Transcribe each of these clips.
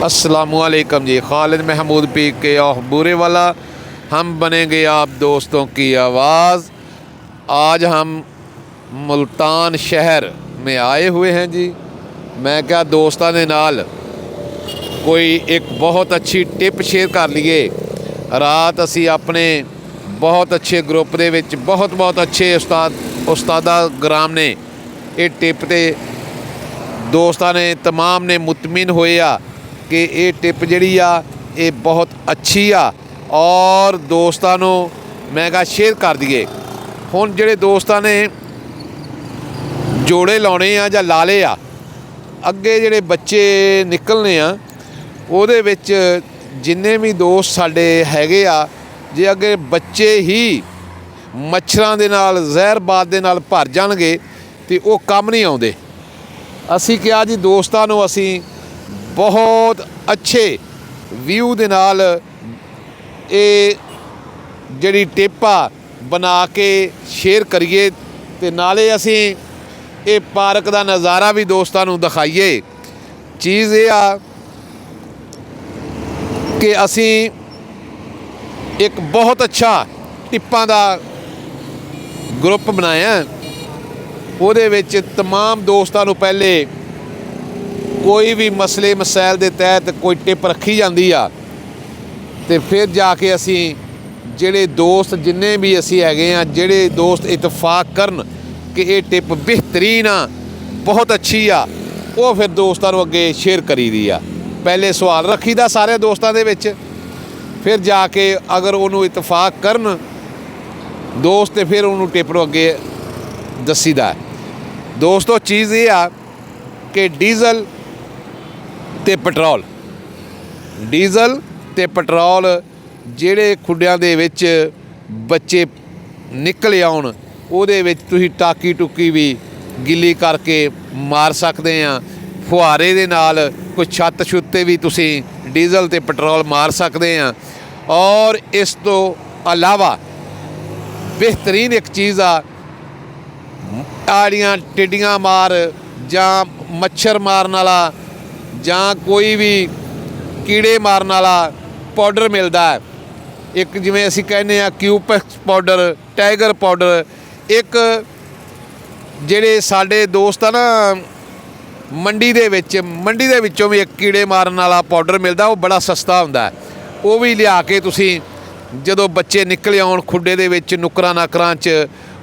अस्सलामुअलैकुम जी। खालिद महमूद पी के और बुरे वाला, हम बनेंगे आप दोस्तों की आवाज़। आज हम मुल्तान शहर में आए हुए हैं जी। मैं क्या दोस्तों ने नाल कोई एक बहुत अच्छी टिप शेयर कर लीए। रात असी अपने बहुत अच्छे ग्रुप दे विच बहुत अच्छे उस्तादा ग्राम ने ये टिप ते दोस्तों ने तमाम ने मुतमिन होए आ कि ये टिप जिहड़ी आ ये बहुत अच्छी आ और दोस्तों नूं मैं कहा शेयर कर दिए। हुण जिहड़े दोस्तों ने जोड़े लाने आ जां लाले आ, अगे जिहड़े बच्चे निकलने आ ਉਹਦੇ ਵਿੱਚ जिन्ने भी दोस्त साडे हैगे आ, जे अगे बच्चे ही मच्छरां दे नाल ਜ਼ਹਿਰਬਾਦ ਦੇ ਨਾਲ ਭਰ ਜਾਣਗੇ तो वो काम नहीं आउंदे। असी क्या जी दोस्तों नूं असी बहुत अच्छे व्यू दे नाल ये जिहड़ी टिप आ बना के शेयर करिए ते नाले असी ये पार्क का नज़ारा भी दोस्तों नूं दिखाइए। चीज़ ये आ कि असी एक बहुत अच्छा टिप्पां दा ग्रुप बनाया। ਉਹਦੇ ਵਿੱਚ तमाम दोस्तों ਨੂੰ पहले कोई भी मसले मसैल के तहत कोई टिप रखी जाती आ तो फिर जाके असी ਜਿਹੜੇ दोस्त जिन्ने भी असी हैगे आ, ਜਿਹੜੇ दोस्त इतफाक करन कि ये टिप बेहतरीन आ बहुत अच्छी आ, वो फिर दोस्तों ਨੂੰ अगे शेयर करी दी आ। पहले सवाल रखीदा सारे दोस्तों ਦੇ ਵਿੱਚ, फिर जाके अगर उन्होंने इतफाक करन दोस्त तो फिर उन्होंने टिप ਨੂੰ अगे दसीदा है। दोस्तों चीज़ ये आ कि डीजल ते पेट्रोल ਜਿਹੜੇ ਖੁੱਡਿਆਂ ਦੇ ਵਿੱਚ ਬੱਚੇ ਨਿਕਲ ਆਉਣ ਉਹਦੇ ਵਿੱਚ ਤੁਸੀਂ ਟਾਕੀ ਟੁੱਕੀ ਵੀ ਗਿੱਲੀ ਕਰਕੇ ਮਾਰ ਸਕਦੇ ਆ। ਫੁਹਾਰੇ ਦੇ ਨਾਲ ਕੋਈ ਛੱਤ ਛੁੱਤ 'ਤੇ ਵੀ ਤੁਸੀਂ ਡੀਜ਼ਲ ਤੇ ਪੈਟਰੋਲ ਮਾਰ ਸਕਦੇ ਆ। ਔਰ ਇਸ ਤੋਂ ਇਲਾਵਾ बेहतरीन एक चीज़ आ आड़ियाँ टिड्डियाँ मार जां मच्छर मारन वाला जां कोई भी कीड़े मारन वाला पाउडर मिलता है। एक जिवें असीं कहने आ क्यूपैक्स पाउडर, टाइगर पाउडर, एक जिहड़े साडे दोस्त आ ना मंडी दे विचों भी एक कीड़े मारन वाला पाउडर मिलता, वो बड़ा सस्ता हुंदा है। वो भी लिया के तुसीं ਜਦੋਂ ਬੱਚੇ ਨਿਕਲ ਆਉਣ ਖੁੱਡੇ ਦੇ ਵਿੱਚ ਨੁੱਕਰਾਂ ਨਾਕਰਾਂ 'ਚ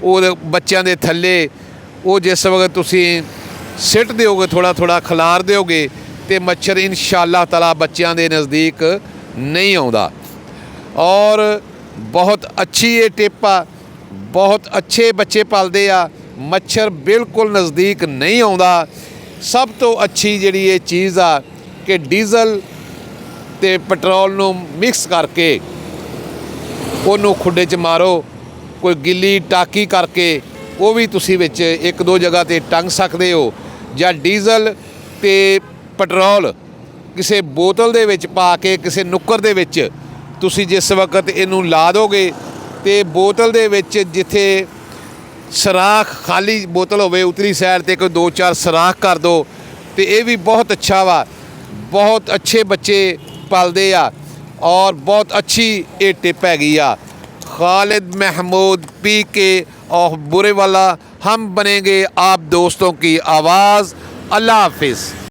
ਉਹ ਬੱਚਿਆਂ ਦੇ ਥੱਲੇ ਉਹ ਜਿਸ ਵਕਤ ਤੁਸੀਂ ਸਿੱਟ ਦਿਓਗੇ ਥੋੜ੍ਹਾ ਖਿਲਾਰ ਦਿਓਗੇ तो मच्छर इंशाअल्लाह ताला बच्चों के नज़दीक नहीं आता। और बहुत अच्छी ये टिप आ, बहुत अच्छे बच्चे पलते आ, मच्छर बिल्कुल नज़दीक नहीं आता। सब तो अच्छी जी ये चीज़ आ कि डीजल ते पेट्रोल नूं मिक्स करके ਉਹਨੂੰ ਖੁੱਡੇ 'ਚ मारो, कोई गिली टाकी करके वो भी तुसी विच एक दो जगह ते टंग सकते हो, या डीजल ते पेट्रोल किसी बोतल दे विच पा के किसी नुक्कर दे विच तुसी जिस वक्त इनू ला दोगे तो बोतल दे विच जिथे सराख खाली बोतल होवे उतली साइड ते कोई दो चार सराख कर दो तो ये भी बहुत अच्छा वा। बहुत अच्छे बच्चे पलते आ और बहुत अच्छी ये टिप हैगी आ। खालिद महमूद पी के और बुरे वाला, हम बनेंगे आप दोस्तों की आवाज़। अल्लाह हाफिज़।